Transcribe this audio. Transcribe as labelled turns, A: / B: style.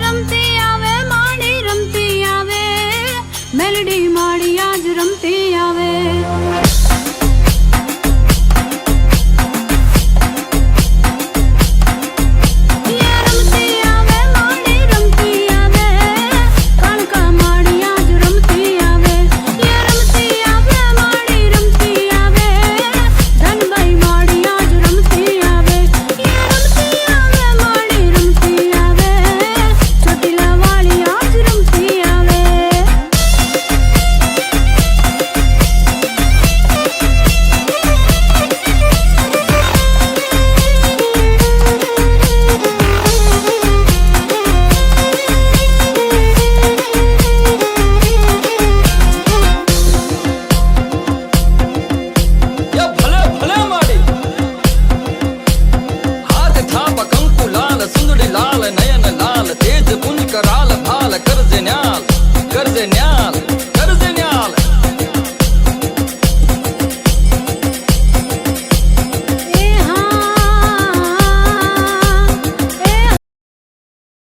A: રમતી આવે માડી રમતી આવે મેલડી માડી આજ રમતી આવે
B: नयन लाल तेज पुंज कराल भाल कर्ज न्याल